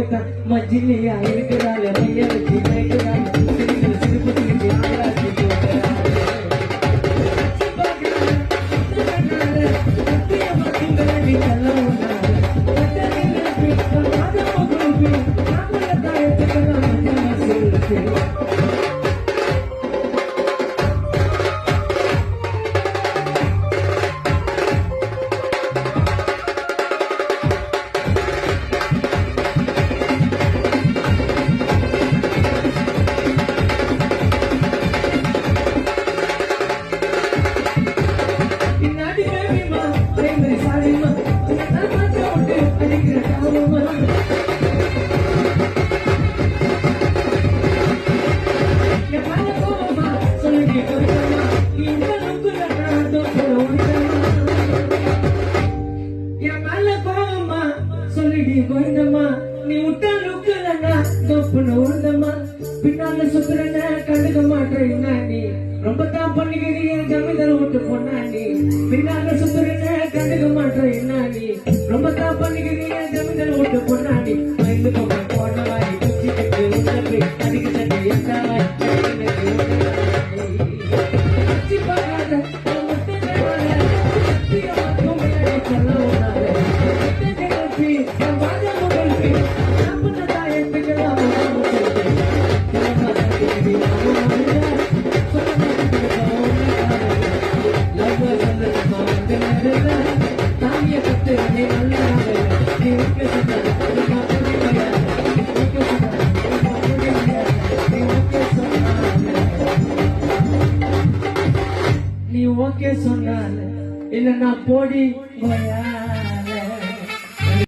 இருக்கத்தான் மஜினியா இருக்கிறாள் மைய வச்சு மயக்கிறாள் சிரிப்பு சிரிப்பு ஆராய்ச்சி நீ விட்டா லுக்குலன்னா தொப்புன்னு உழுந்தம்மா பின்னால சுத்துறன கண்டுக்க மாட்டேன் நீ ரொம்ப தான் பண்ணிக்கிறீங்க ஜமீன்தார் விட்டு பொண்ணா நீ பின்னால சுத்துறன கண்டுக்க மாட்டேன் நீ ரொம்ப தான் பண்ணிக்கிறீங்க ஜமீன்தார் விட்டு பொண்ணா நீ மைந்து போக போனவாய் குச்சிக்கிட்டு உள்ள அதிக சட்டை எட்டாவாய் நீ ஓகே சொன்னால இல்ல நான் போடி போயா